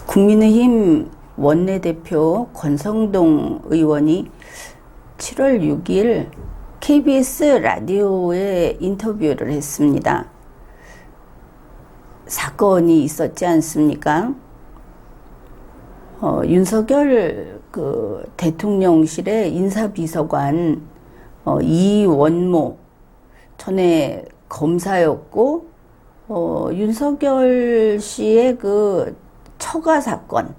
국민의힘 원내대표 권성동 의원이 7월 6일 KBS 라디오에 인터뷰를 했습니다. 사건이 있었지 않습니까? 윤석열 대통령실의 인사비서관 이원모 전에 검사였고 윤석열 씨의 처가 사건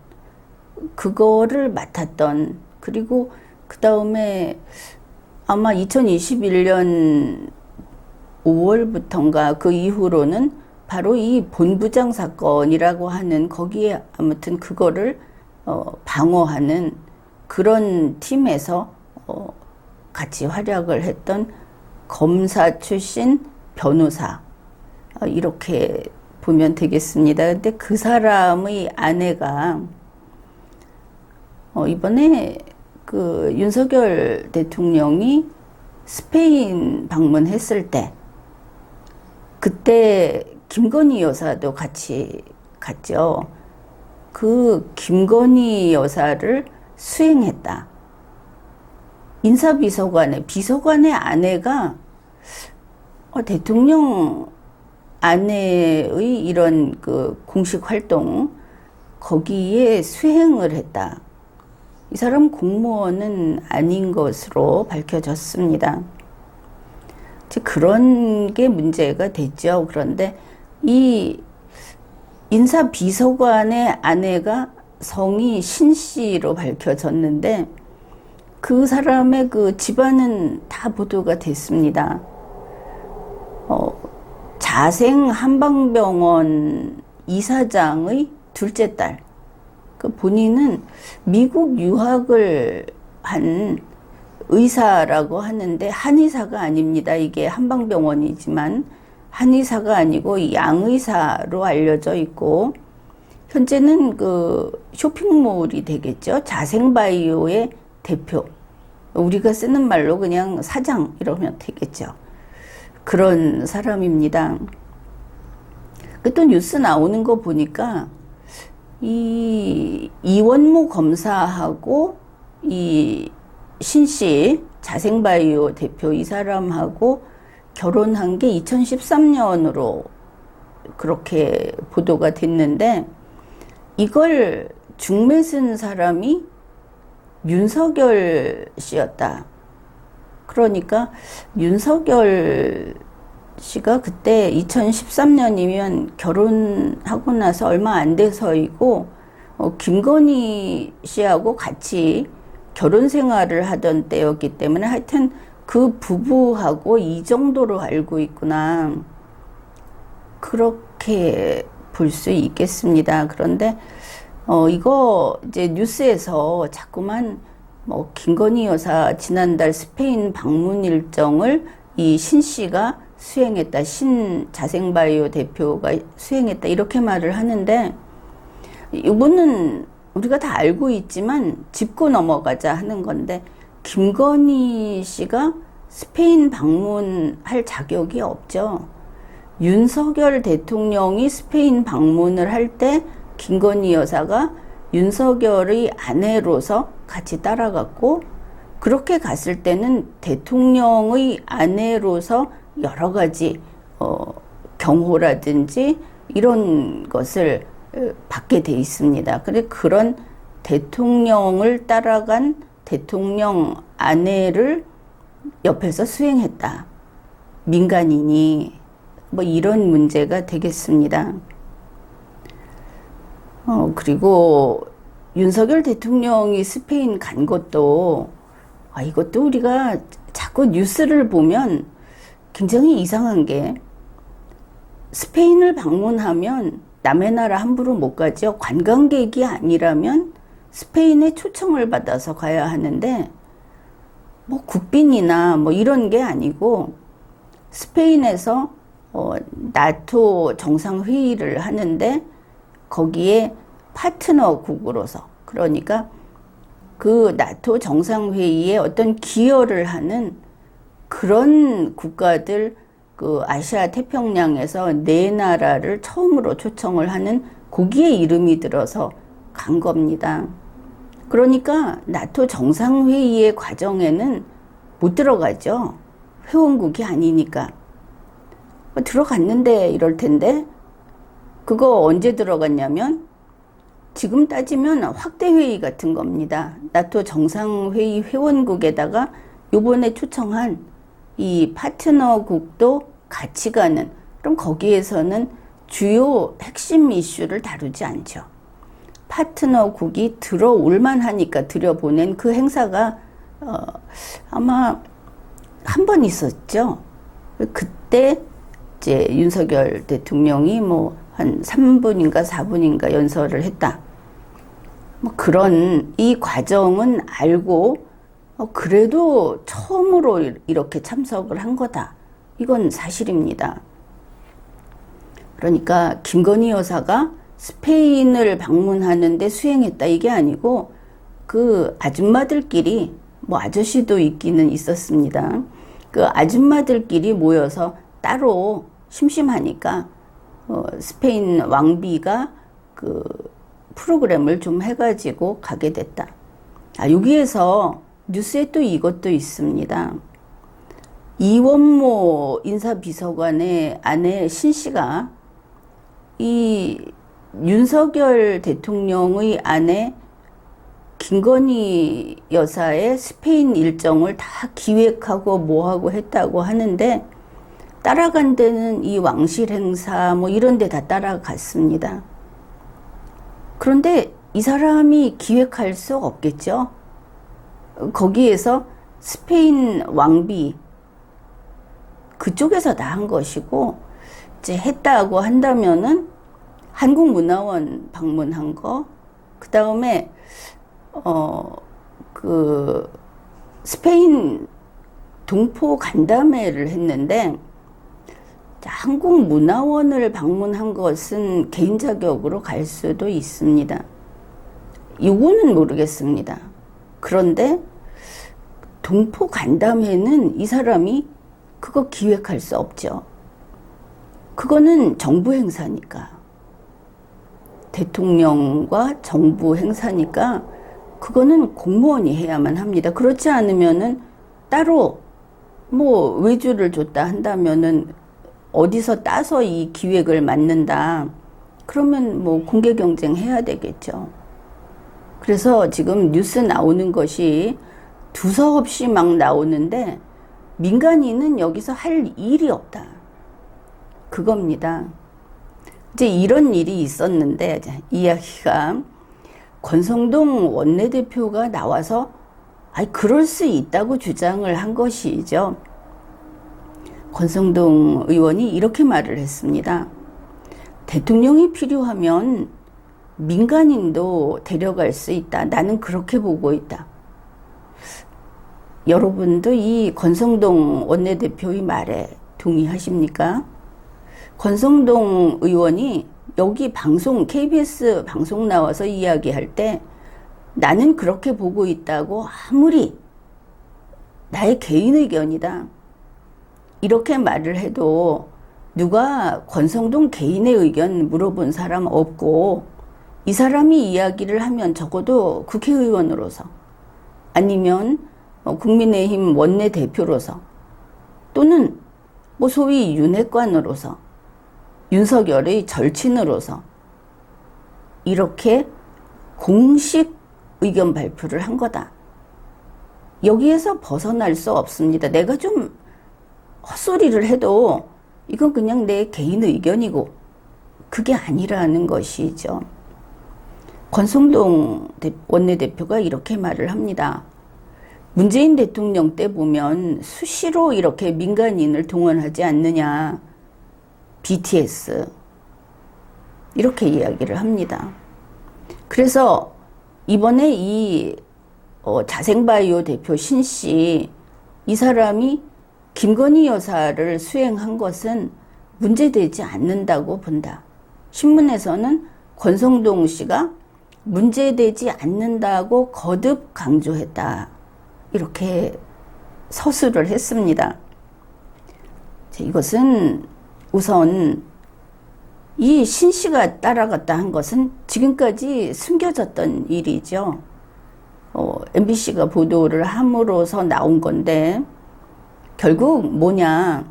그거를 맡았던, 그리고 그 다음에 아마 2021년 5월부터인가 그 이후로는 바로 이 본부장 사건이라고 하는 거기에 아무튼 그거를 방어하는 그런 팀에서 같이 활약을 했던 검사 출신 변호사, 이렇게 보면 되겠습니다. 근데 그 사람의 아내가 이번에 윤석열 대통령이 스페인 방문했을 때 그때 김건희 여사도 같이 갔죠. 그 김건희 여사를 수행했다. 인사비서관의 비서관의 아내가 대통령 아내의 이런 공식 활동 거기에 수행을 했다. 이 사람 공무원은 아닌 것으로 밝혀졌습니다. 그런 게 문제가 됐죠. 그런데 이 인사비서관의 아내가 성이 신 씨로 밝혀졌는데 그 사람의 집안은 다 보도가 됐습니다. 자생 한방병원 이사장의 둘째 딸. 본인은 미국 유학을 한 의사라고 하는데 한의사가 아닙니다. 이게 한방병원이지만 한의사가 아니고 양의사로 알려져 있고, 현재는 쇼핑몰이 되겠죠. 자생바이오의 대표. 우리가 쓰는 말로 그냥 사장 이러면 되겠죠. 그런 사람입니다. 또 뉴스 나오는 거 보니까 이원모 검사하고 이 신씨 자생바이오 대표 이 사람하고 결혼한 게 2013년으로 그렇게 보도가 됐는데, 이걸 중매쓴 사람이 윤석열 씨였다. 그러니까 윤석열 씨가 그때 2013년이면 결혼하고 나서 얼마 안 돼서이고 김건희 씨하고 같이 결혼 생활을 하던 때였기 때문에 하여튼 그 부부하고 이 정도로 알고 있구나, 그렇게 볼 수 있겠습니다. 그런데 이거 이제 뉴스에서 자꾸만 김건희 여사 지난달 스페인 방문 일정을 이 신 씨가 수행했다, 신 자생바이오 대표가 수행했다, 이렇게 말을 하는데, 이거는 우리가 다 알고 있지만 짚고 넘어가자 하는 건데, 김건희 씨가 스페인 방문할 자격이 없죠. 윤석열 대통령이 스페인 방문을 할 때 김건희 여사가 윤석열의 아내로서 같이 따라갔고, 그렇게 갔을 때는 대통령의 아내로서 여러 가지 경호라든지 이런 것을 받게 돼 있습니다. 그런 대통령을 따라간 대통령 아내를 옆에서 수행했다, 민간인이, 이런 문제가 되겠습니다. 그리고 윤석열 대통령이 스페인 간 것도 이것도 우리가 자꾸 뉴스를 보면 굉장히 이상한 게, 스페인을 방문하면 남의 나라 함부로 못 가죠. 관광객이 아니라면 스페인에 초청을 받아서 가야 하는데, 국빈이나 이런 게 아니고 스페인에서 나토 정상회의를 하는데 거기에 파트너국으로서, 그러니까 그 나토 정상회의에 어떤 기여를 하는 그런 국가들, 아시아 태평양에서 네 나라를 처음으로 초청을 하는, 거기에 이름이 들어서 간 겁니다. 그러니까 나토 정상회의의 과정에는 못 들어가죠. 회원국이 아니니까. 들어갔는데 이럴 텐데 그거 언제 들어갔냐면 지금 따지면 확대회의 같은 겁니다. 나토 정상회의 회원국에다가 요번에 초청한 이 파트너국도 같이 가는, 그럼 거기에서는 주요 핵심 이슈를 다루지 않죠. 파트너국이 들어올 만하니까 들여보낸 그 행사가 아마 한 번 있었죠. 그때 이제 윤석열 대통령이 뭐 한 3분인가 4분인가 연설을 했다. 뭐 그런 이 과정은 알고 그래도 처음으로 이렇게 참석을 한 거다. 이건 사실입니다. 그러니까 김건희 여사가 스페인을 방문하는데 수행했다 이게 아니고 그 아줌마들끼리, 뭐 아저씨도 있기는 있었습니다. 그 아줌마들끼리 모여서 따로 심심하니까 스페인 왕비가 그 프로그램을 좀 해가지고 가게 됐다. 여기에서 뉴스에 또 이것도 있습니다. 이원모 인사비서관의 아내 신 씨가 이 윤석열 대통령의 아내 김건희 여사의 스페인 일정을 다 기획하고 뭐하고 했다고 하는데 따라간 데는 이 왕실 행사 뭐 이런 데 다 따라갔습니다. 그런데 이 사람이 기획할 수 없겠죠. 거기에서 스페인 왕비 그쪽에서 다 한 것이고 이제 했다고 한다면은 한국문화원 방문한 거, 그 다음에 그 스페인 동포 간담회를 했는데 한국문화원을 방문한 것은 개인 자격으로 갈 수도 있습니다. 이거는 모르겠습니다. 그런데 동포 간담회는 이 사람이 그거 기획할 수 없죠. 그거는 정부 행사니까. 대통령과 정부 행사니까 그거는 공무원이 해야만 합니다. 그렇지 않으면은 따로 뭐 외주를 줬다 한다면은 어디서 따서 이 기획을 맡는다. 그러면 뭐 공개 경쟁 해야 되겠죠. 그래서 지금 뉴스 나오는 것이 두서없이 막 나오는데 민간인은 여기서 할 일이 없다. 그겁니다. 이제 이런 일이 있었는데 이야기가 권성동 원내대표가 나와서 그럴 수 있다고 주장을 한 것이죠. 권성동 의원이 이렇게 말을 했습니다. 대통령이 필요하면 민간인도 데려갈 수 있다. 나는 그렇게 보고 있다. 여러분도 이 권성동 원내대표의 말에 동의하십니까? 권성동 의원이 여기 방송, KBS 방송 나와서 이야기할 때 나는 그렇게 보고 있다고 아무리 나의 개인 의견이다. 이렇게 말을 해도 누가 권성동 개인의 의견 물어본 사람 없고 이 사람이 이야기를 하면 적어도 국회의원으로서 아니면 국민의힘 원내대표로서 또는 뭐 소위 윤핵관으로서 윤석열의 절친으로서 이렇게 공식 의견 발표를 한 거다. 여기에서 벗어날 수 없습니다. 내가 좀 헛소리를 해도 이건 그냥 내 개인 의견이고 그게 아니라는 것이죠. 권성동 원내대표가 이렇게 말을 합니다. 문재인 대통령 때 보면 수시로 이렇게 민간인을 동원하지 않느냐. BTS 이렇게 이야기를 합니다. 그래서 이번에 이 자생바이오 대표 신씨 이 사람이 김건희 여사를 수행한 것은 문제되지 않는다고 본다. 신문에서는 권성동 씨가 문제되지 않는다고 거듭 강조했다. 이렇게 서술을 했습니다. 이것은 우선 이 신 씨가 따라갔다 한 것은 지금까지 숨겨졌던 일이죠. MBC가 보도를 함으로써 나온 건데, 결국 뭐냐,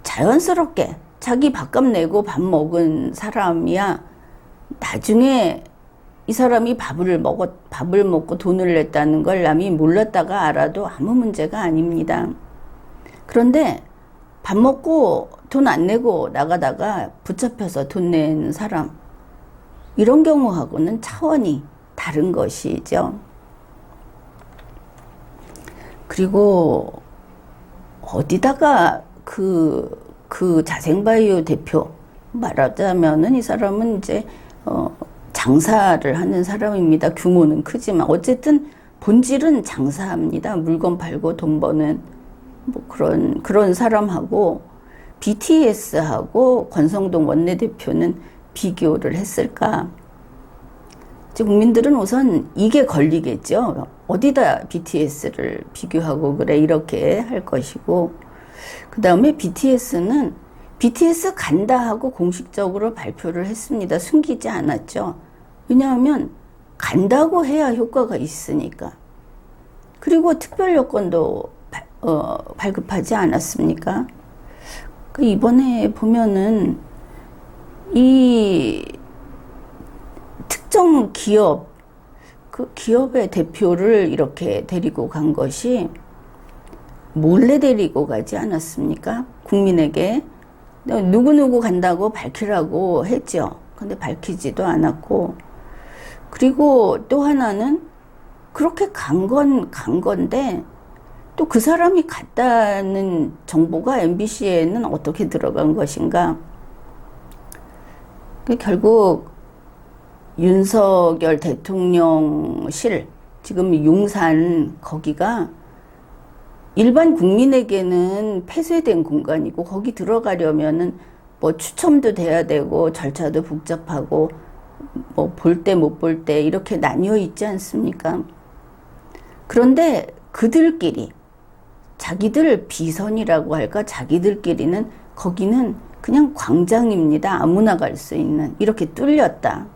자연스럽게 자기 밥값 내고 밥 먹은 사람이야 나중에 이 사람이 밥을 먹고 돈을 냈다는 걸 남이 몰랐다가 알아도 아무 문제가 아닙니다. 그런데 밥 먹고 돈 안 내고 나가다가 붙잡혀서 돈 낸 사람, 이런 경우하고는 차원이 다른 것이죠. 그리고 어디다가 그 자생바이오 대표, 말하자면은 이 사람은 이제 장사를 하는 사람입니다. 규모는 크지만 어쨌든 본질은 장사합니다. 물건 팔고 돈 버는 뭐 그런 사람하고 BTS하고 권성동 원내대표는 비교를 했을까? 국민들은 우선 이게 걸리겠죠. 어디다 BTS를 비교하고 그래, 이렇게 할 것이고, 그 다음에 BTS는 BTS 간다 하고 공식적으로 발표를 했습니다. 숨기지 않았죠. 왜냐하면 간다고 해야 효과가 있으니까. 그리고 특별 여권도 발급하지 않았습니까? 이번에 보면은 이 특정 기업, 그 기업의 대표를 이렇게 데리고 간 것이 몰래 데리고 가지 않았습니까? 국민에게 누구누구 간다고 밝히라고 했죠. 근데 밝히지도 않았고, 그리고 또 하나는 그렇게 간 건데 또 그 사람이 갔다는 정보가 MBC에는 어떻게 들어간 것인가? 결국 윤석열 대통령실, 지금 용산 거기가 일반 국민에게는 폐쇄된 공간이고, 거기 들어가려면은 뭐 추첨도 돼야 되고 절차도 복잡하고 뭐 볼 때 못 볼 때 이렇게 나뉘어 있지 않습니까? 그런데 그들끼리, 자기들 비선이라고 할까, 자기들끼리는 거기는 그냥 광장입니다. 아무나 갈 수 있는, 이렇게 뚫렸다.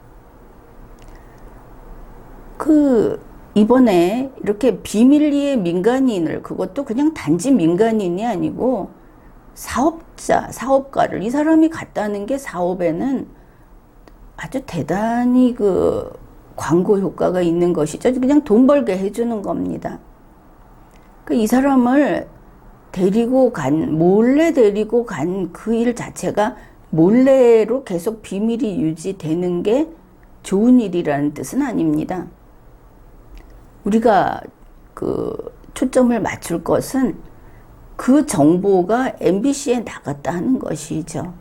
이번에 이렇게 비밀리에 민간인을, 그것도 그냥 단지 민간인이 아니고 사업가를, 이 사람이 갔다는 게 사업에는 아주 대단히 광고 효과가 있는 것이죠. 그냥 돈 벌게 해주는 겁니다. 이 사람을 몰래 데리고 간 그 일 자체가 몰래로 계속 비밀이 유지되는 게 좋은 일이라는 뜻은 아닙니다. 우리가 초점을 맞출 것은 그 정보가 MBC에 나갔다 하는 것이죠.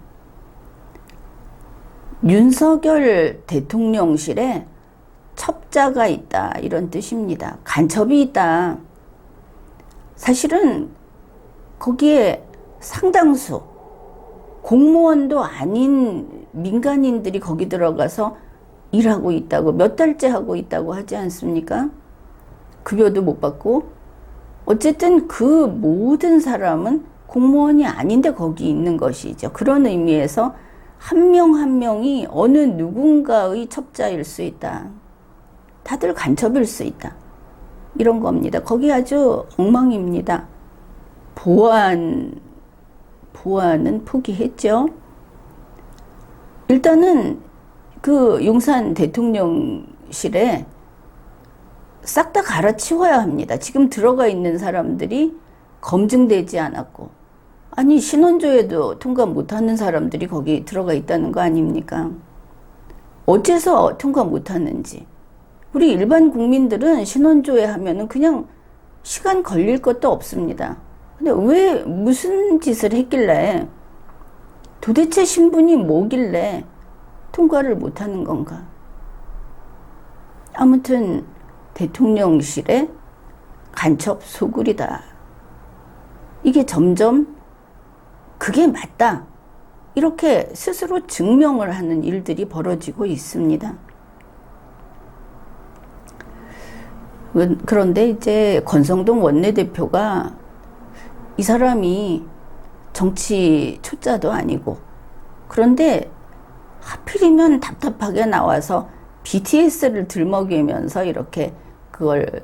윤석열 대통령실에 첩자가 있다, 이런 뜻입니다. 간첩이 있다. 사실은 거기에 상당수 공무원도 아닌 민간인들이 거기 들어가서 일하고 있다고, 몇 달째 하고 있다고 하지 않습니까? 급여도 못 받고. 어쨌든 그 모든 사람은 공무원이 아닌데 거기 있는 것이죠. 그런 의미에서 한 명 한 명이 어느 누군가의 첩자일 수 있다. 다들 간첩일 수 있다. 이런 겁니다. 거기 아주 엉망입니다. 보안은 포기했죠. 일단은 용산 대통령실에 싹 다 갈아치워야 합니다. 지금 들어가 있는 사람들이 검증되지 않았고, 아니 신원조회도 통과 못하는 사람들이 거기 들어가 있다는 거 아닙니까? 어째서 통과 못하는지. 우리 일반 국민들은 신원조회 하면은 그냥 시간 걸릴 것도 없습니다. 근데 왜 무슨 짓을 했길래, 도대체 신분이 뭐길래 통과를 못하는 건가? 아무튼 대통령실의 간첩 소굴이다. 이게 점점 그게 맞다, 이렇게 스스로 증명을 하는 일들이 벌어지고 있습니다. 그런데 이제 권성동 원내대표가 이 사람이 정치 초짜도 아니고 그런데 하필이면 답답하게 나와서 BTS를 들먹이면서 이렇게 그걸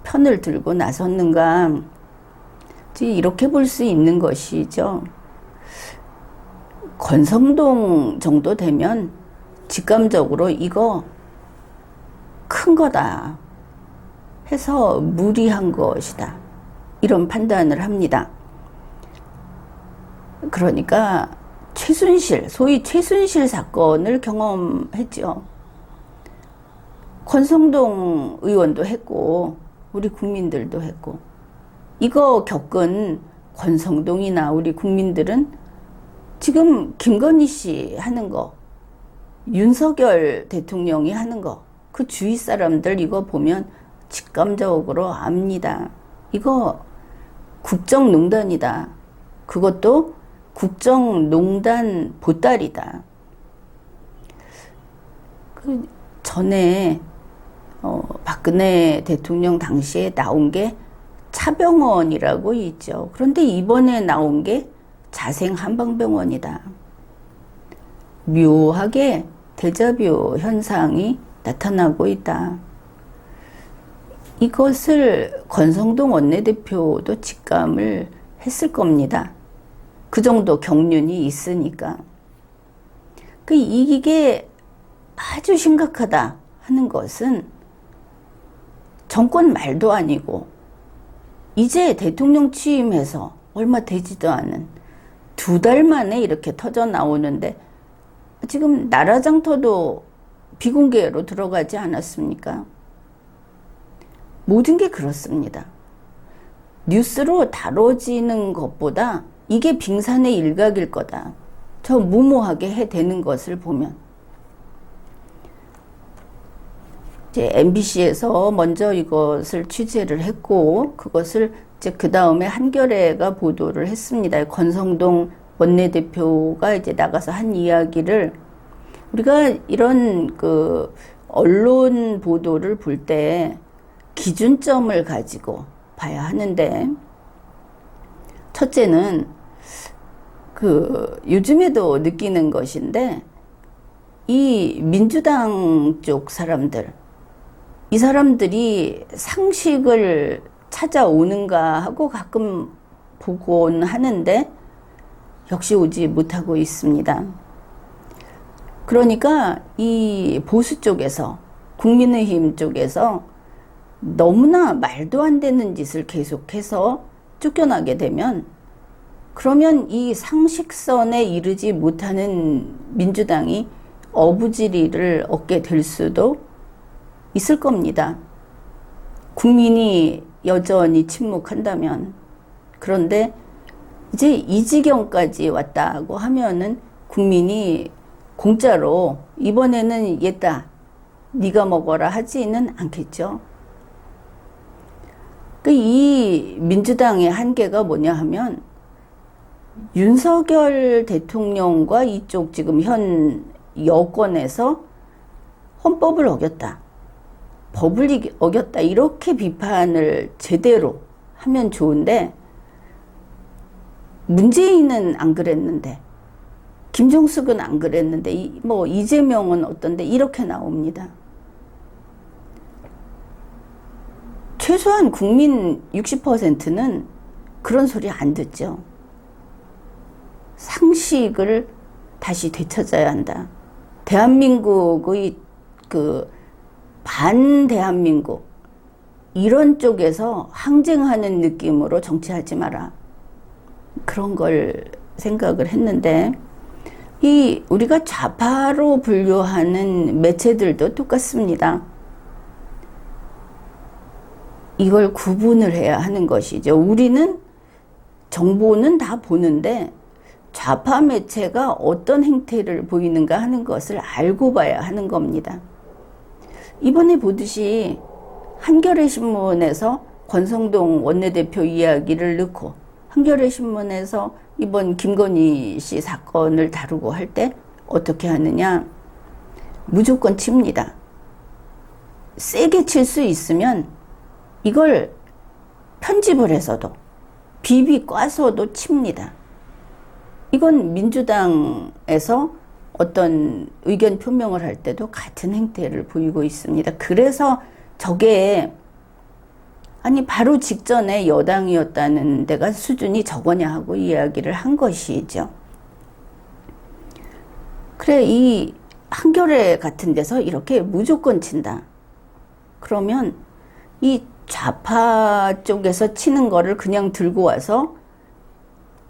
편을 들고 나섰는가. 이렇게 볼 수 있는 것이죠. 권성동 정도 되면 직감적으로 이거 큰 거다 해서 무리한 것이다, 이런 판단을 합니다. 그러니까 최순실, 소위 최순실 사건을 경험했죠. 권성동 의원도 했고 우리 국민들도 했고, 이거 겪은 권성동이나 우리 국민들은 지금 김건희 씨 하는 거, 윤석열 대통령이 하는 거, 그 주위 사람들 이거 보면 직감적으로 압니다. 이거 국정농단이다. 그것도 국정농단 보따리다. 그 전에 박근혜 대통령 당시에 나온 게 차병원이라고 있죠. 그런데 이번에 나온 게 자생한방병원이다. 묘하게 데자뷰 현상이 나타나고 있다. 이것을 권성동 원내대표도 직감을 했을 겁니다. 그 정도 경륜이 있으니까. 이게 아주 심각하다 하는 것은 정권 말도 아니고 이제 대통령 취임해서 얼마 되지도 않은 2달 만에 이렇게 터져 나오는데, 지금 나라장터도 비공개로 들어가지 않았습니까? 모든 게 그렇습니다. 뉴스로 다뤄지는 것보다 이게 빙산의 일각일 거다, 저 무모하게 해대는 것을 보면. 이제 MBC에서 먼저 이것을 취재를 했고, 그것을 이제 그 다음에 한겨레가 보도를 했습니다. 권성동 원내대표가 이제 나가서 한 이야기를, 우리가 이런 그 언론 보도를 볼 때 기준점을 가지고 봐야 하는데, 첫째는 요즘에도 느끼는 것인데, 이 민주당 쪽 사람들, 이 사람들이 상식을 찾아오는가 하고 가끔 보곤 하는데 역시 오지 못하고 있습니다. 그러니까 이 보수 쪽에서, 국민의힘 쪽에서 너무나 말도 안 되는 짓을 계속해서 쫓겨나게 되면, 그러면 이 상식선에 이르지 못하는 민주당이 어부지리를 얻게 될 수도 있을 겁니다. 국민이 여전히 침묵한다면. 그런데 이제 이 지경까지 왔다고 하면은 국민이 공짜로 이번에는 얘다 네가 먹어라 하지는 않겠죠. 이 민주당의 한계가 뭐냐 하면, 윤석열 대통령과 이쪽 지금 현 여권에서 헌법을 어겼다, 법을 어겼다, 이렇게 비판을 제대로 하면 좋은데, 문재인은 안 그랬는데, 김종숙은 안 그랬는데, 이재명은 어떤데, 이렇게 나옵니다. 최소한 국민 60%는 그런 소리 안 듣죠. 상식을 다시 되찾아야 한다. 대한민국의 반대한민국, 이런 쪽에서 항쟁하는 느낌으로 정치하지 마라, 그런 걸 생각을 했는데, 우리가 좌파로 분류하는 매체들도 똑같습니다. 이걸 구분을 해야 하는 것이죠. 우리는 정보는 다 보는데 좌파 매체가 어떤 행태를 보이는가 하는 것을 알고 봐야 하는 겁니다. 이번에 보듯이 한겨레 신문에서 권성동 원내대표 이야기를 넣고, 한겨레 신문에서 이번 김건희 씨 사건을 다루고 할 때 어떻게 하느냐, 무조건 칩니다. 세게 칠 수 있으면 이걸 편집을 해서도 비비 꽈서도 칩니다. 이건 민주당에서 어떤 의견 표명을 할 때도 같은 행태를 보이고 있습니다. 그래서 저게 아니 바로 직전에 여당이었다는 데가 수준이 저거냐 하고 이야기를 한 것이죠. 그래, 이 한겨레 같은 데서 이렇게 무조건 친다. 그러면 이 좌파 쪽에서 치는 거를 그냥 들고 와서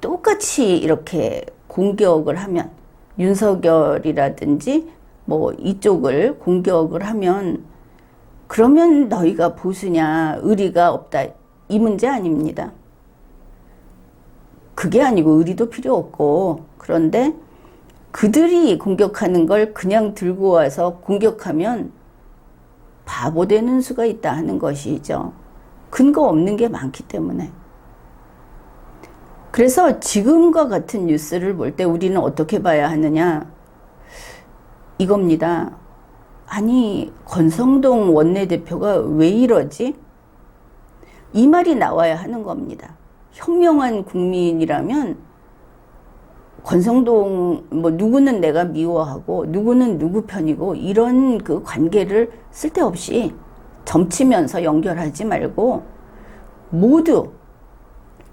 똑같이 이렇게 공격을 하면, 윤석열이라든지 뭐 이쪽을 공격을 하면, 그러면 너희가 보수냐, 의리가 없다, 이 문제 아닙니다. 그게 아니고 의리도 필요 없고, 그런데 그들이 공격하는 걸 그냥 들고 와서 공격하면 바보 되는 수가 있다 하는 것이죠. 근거 없는 게 많기 때문에. 그래서 지금과 같은 뉴스를 볼 때 우리는 어떻게 봐야 하느냐, 이겁니다. 아니, 권성동 원내대표가 왜 이러지? 이 말이 나와야 하는 겁니다. 현명한 국민이라면 권성동 뭐 누구는 내가 미워하고 누구는 누구 편이고 이런 그 관계를 쓸데없이 점치면서 연결하지 말고, 모두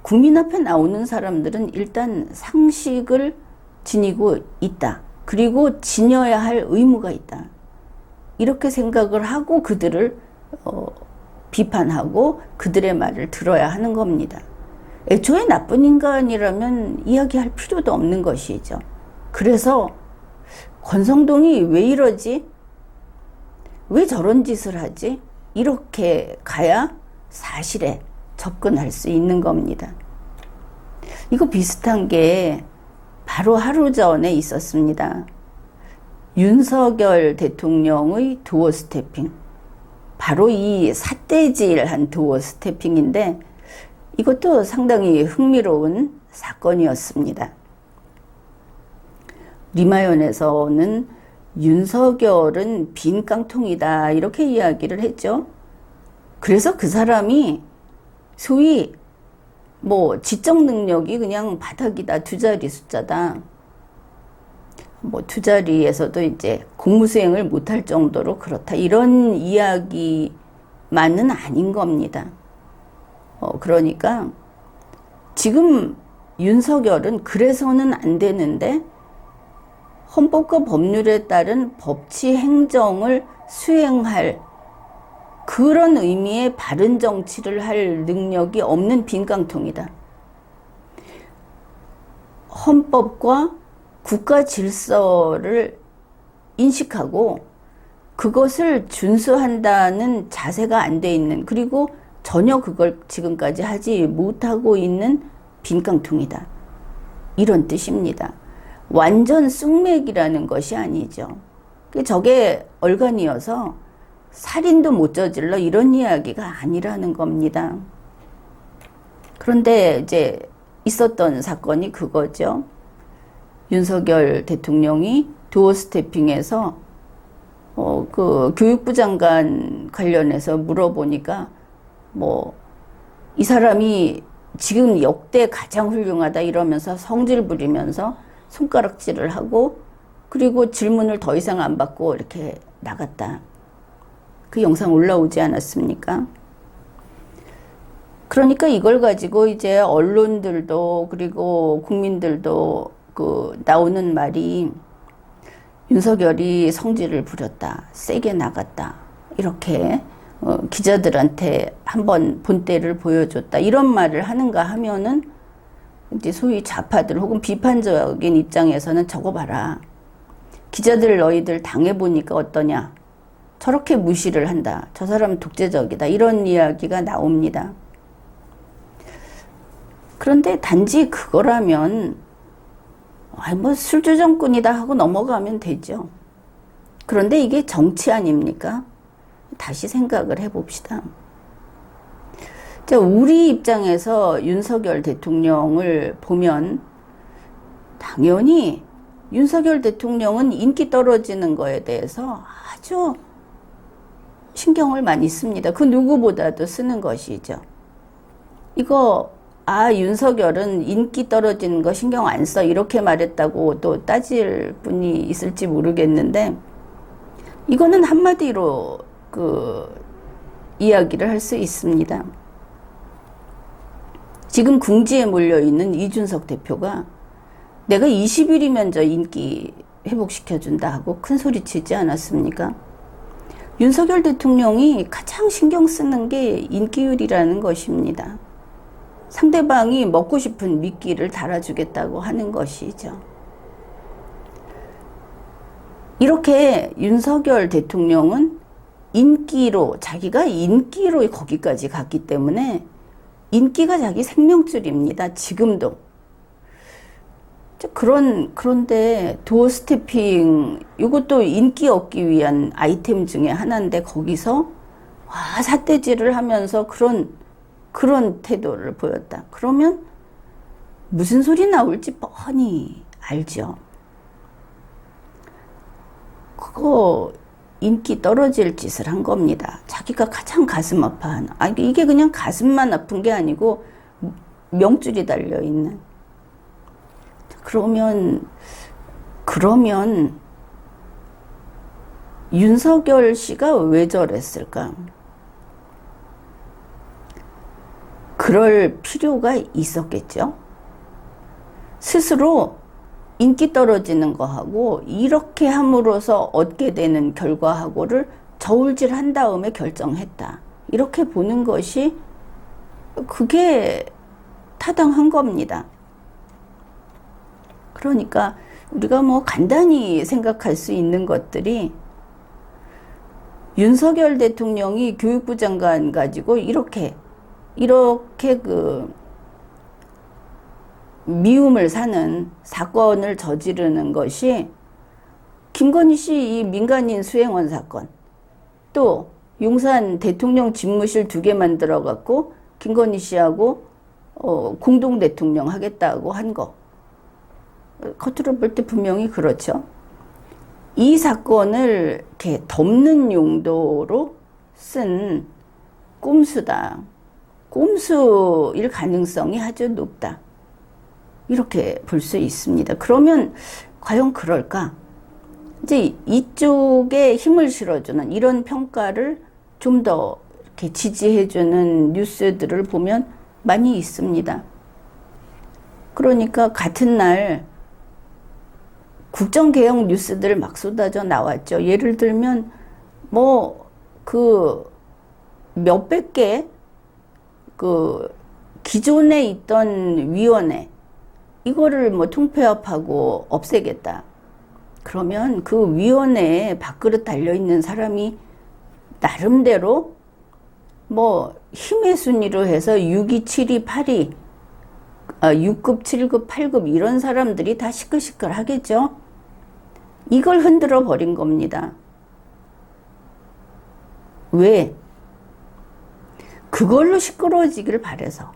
국민 앞에 나오는 사람들은 일단 상식을 지니고 있다. 그리고 지녀야 할 의무가 있다. 이렇게 생각을 하고 그들을 비판하고 그들의 말을 들어야 하는 겁니다. 애초에 나쁜 인간이라면 이야기할 필요도 없는 것이죠. 그래서 권성동이 왜 이러지? 왜 저런 짓을 하지? 이렇게 가야 사실에 접근할 수 있는 겁니다. 이거 비슷한 게 바로 하루 전에 있었습니다. 윤석열 대통령의 도어 스태핑. 바로 이 삿대질한 도어 스태핑인데 이것도 상당히 흥미로운 사건이었습니다. 리마연에서는 윤석열은 빈 깡통이다 이렇게 이야기를 했죠. 그래서 그 사람이 소위 뭐 지적 능력이 그냥 바닥이다, 두 자리 숫자다. 뭐 두 자리에서도 이제 공무수행을 못할 정도로 그렇다, 이런 이야기만은 아닌 겁니다. 그러니까 지금 윤석열은 그래서는 안 되는데 헌법과 법률에 따른 법치 행정을 수행할 그런 의미의 바른 정치를 할 능력이 없는 빈깡통이다. 헌법과 국가 질서를 인식하고 그것을 준수한다는 자세가 안 돼 있는, 그리고 전혀 그걸 지금까지 하지 못하고 있는 빈깡통이다, 이런 뜻입니다. 완전 쑥맥이라는 것이 아니죠. 저게 얼간이어서 살인도 못 저질러 이런 이야기가 아니라는 겁니다. 그런데 이제 있었던 사건이 그거죠. 윤석열 대통령이 도어 스태핑에서 그 교육부 장관 관련해서 물어보니까 뭐 이 사람이 지금 역대 가장 훌륭하다 이러면서 성질 부리면서 손가락질을 하고, 그리고 질문을 더 이상 안 받고 이렇게 나갔다. 그 영상 올라오지 않았습니까? 그러니까 이걸 가지고 이제 언론들도 그리고 국민들도 그 나오는 말이 윤석열이 성질을 부렸다, 세게 나갔다, 이렇게 기자들한테 한번 본때를 보여줬다, 이런 말을 하는가 하면은 이제 소위 좌파들 혹은 비판적인 입장에서는 저거 봐라, 기자들 너희들 당해보니까 어떠냐, 저렇게 무시를 한다, 저 사람은 독재적이다, 이런 이야기가 나옵니다. 그런데 단지 그거라면 뭐 술주정꾼이다 하고 넘어가면 되죠. 그런데 이게 정치 아닙니까? 다시 생각을 해봅시다. 자, 우리 입장에서 윤석열 대통령을 보면 당연히 윤석열 대통령은 인기 떨어지는 거에 대해서 아주 신경을 많이 씁니다. 그 누구보다도 쓰는 것이죠. 이거 윤석열은 인기 떨어지는 거 신경 안 써. 이렇게 말했다고 또 따질 분이 있을지 모르겠는데, 이거는 한마디로 이야기를 할 수 있습니다. 지금 궁지에 몰려있는 이준석 대표가 내가 20일이면 저 인기 회복시켜준다 하고 큰 소리 치지 않았습니까? 윤석열 대통령이 가장 신경 쓰는 게 인기율이라는 것입니다. 상대방이 먹고 싶은 미끼를 달아주겠다고 하는 것이죠. 이렇게 윤석열 대통령은 자기가 인기로 거기까지 갔기 때문에 인기가 자기 생명줄입니다. 지금도. 그런데 도어 스태핑, 이것도 인기 얻기 위한 아이템 중에 하나인데 거기서 삿대질을 하면서 그런 태도를 보였다. 그러면 무슨 소리 나올지 뻔히 알죠. 그거 인기 떨어질 짓을 한 겁니다. 자기가 가장 가슴 아파하는. 이게 그냥 가슴만 아픈 게 아니고 명줄이 달려있는. 그러면 윤석열 씨가 왜 저랬을까? 그럴 필요가 있었겠죠. 스스로 인기 떨어지는 거하고 이렇게 함으로써 얻게 되는 결과하고를 저울질한 다음에 결정했다. 이렇게 보는 것이 그게 타당한 겁니다. 그러니까 우리가 간단히 생각할 수 있는 것들이 윤석열 대통령이 교육부 장관 가지고 이렇게 미움을 사는 사건을 저지르는 것이 김건희 씨 이 민간인 수행원 사건, 또 용산 대통령 집무실 2개 만들어갖고 김건희 씨하고 공동 대통령 하겠다고 한 거, 겉으로 볼 때 분명히 그렇죠. 이 사건을 이렇게 덮는 용도로 쓴 꼼수다. 꼼수일 가능성이 아주 높다. 이렇게 볼 수 있습니다. 그러면 과연 그럴까? 이제 이쪽에 힘을 실어주는 이런 평가를 좀 더 이렇게 지지해주는 뉴스들을 보면 많이 있습니다. 그러니까 같은 날 국정개혁 뉴스들 막 쏟아져 나왔죠. 예를 들면 몇백 개 기존에 있던 위원회 이거를 통폐합하고 없애겠다. 그러면 그 위원회에 밥그릇 달려있는 사람이 나름대로 힘의 순위로 해서 6위, 7위, 8위, 6급, 7급, 8급 이런 사람들이 다 시끌시끌 하겠죠. 이걸 흔들어 버린 겁니다. 왜? 그걸로 시끄러워지길 바래서.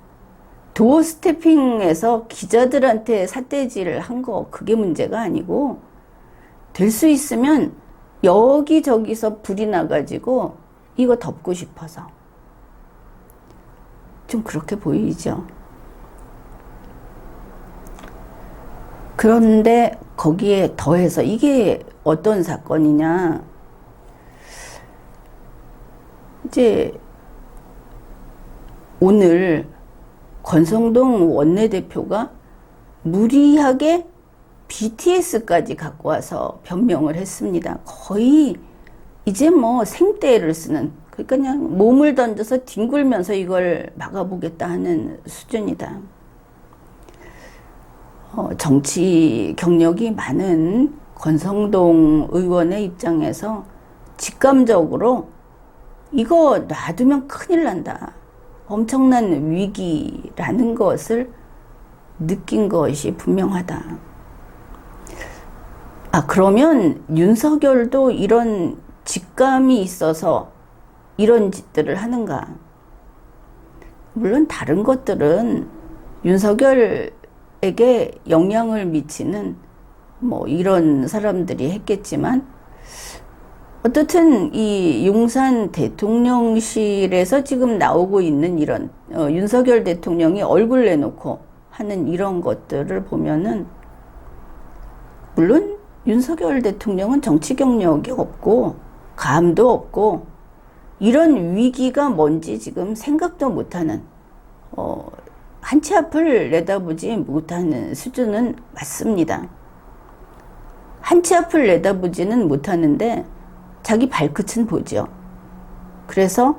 도어 스태핑에서 기자들한테 삿대질을 한 거 그게 문제가 아니고 될 수 있으면 여기저기서 불이 나가지고 이거 덮고 싶어서. 좀 그렇게 보이죠. 그런데 거기에 더해서 이게 어떤 사건이냐. 이제 오늘 권성동 원내대표가 무리하게 BTS까지 갖고 와서 변명을 했습니다. 거의 이제 생떼를 쓰는, 그러니까 그냥 몸을 던져서 뒹굴면서 이걸 막아보겠다 하는 수준이다. 정치 경력이 많은 권성동 의원의 입장에서 직감적으로 이거 놔두면 큰일 난다. 엄청난 위기라는 것을 느낀 것이 분명하다. 그러면 윤석열도 이런 직감이 있어서 이런 짓들을 하는가? 물론 다른 것들은 윤석열에게 영향을 미치는 이런 사람들이 했겠지만 어떻든 이 용산 대통령실에서 지금 나오고 있는 이런 윤석열 대통령이 얼굴 내놓고 하는 이런 것들을 보면은, 물론 윤석열 대통령은 정치 경력이 없고 감도 없고 이런 위기가 뭔지 지금 생각도 못하는, 한 치 앞을 내다보지 못하는 수준은 맞습니다. 한 치 앞을 내다보지는 못하는데 자기 발끝은 보죠. 그래서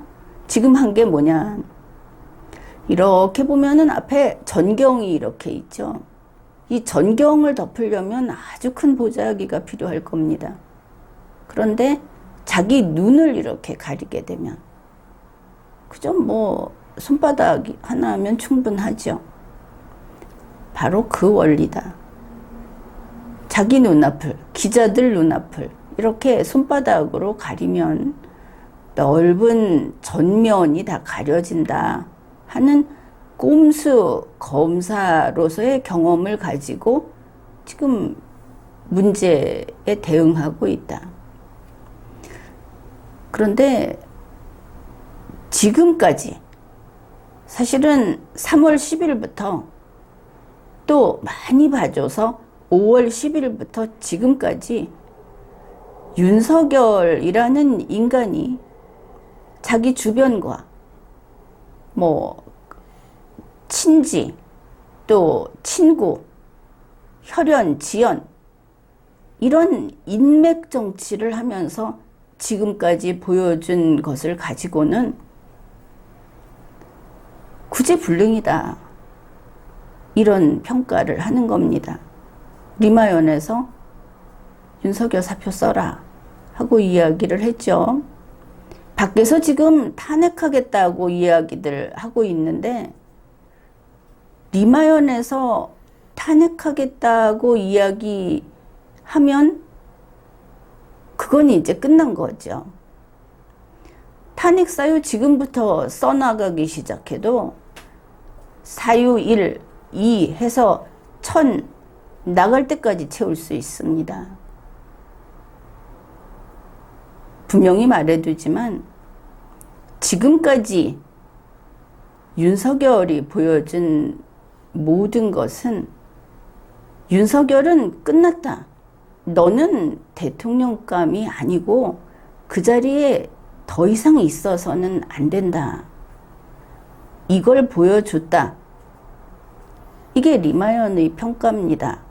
지금 한 게 뭐냐, 이렇게 보면은 앞에 전경이 이렇게 있죠. 이 전경을 덮으려면 아주 큰 보자기가 필요할 겁니다. 그런데 자기 눈을 이렇게 가리게 되면 그저 뭐 손바닥 하나 하면 충분하죠. 바로 그 원리다. 자기 눈앞을, 기자들 눈앞을 이렇게 손바닥으로 가리면 넓은 전면이 다 가려진다 하는 꼼수 검사로서의 경험을 가지고 지금 문제에 대응하고 있다. 그런데 지금까지 사실은 3월 10일부터 또 많이 봐줘서 5월 10일부터 지금까지 윤석열이라는 인간이 자기 주변과 뭐 친지 또 친구, 혈연, 지연 이런 인맥 정치를 하면서 지금까지 보여준 것을 가지고는 구제불능이다, 이런 평가를 하는 겁니다. 리마연에서 윤석열 사표 써라 하고 이야기를 했죠. 밖에서 지금 탄핵하겠다고 이야기들 하고 있는데, 리마연에서 탄핵하겠다고 이야기하면 그건 이제 끝난 거죠. 탄핵 사유 지금부터 써나가기 시작해도 사유 1, 2 해서 1000 나갈 때까지 채울 수 있습니다. 분명히 말해두지만 지금까지 윤석열이 보여준 모든 것은, 윤석열은 끝났다, 너는 대통령감이 아니고 그 자리에 더 이상 있어서는 안 된다, 이걸 보여줬다. 이게 리마연의 평가입니다.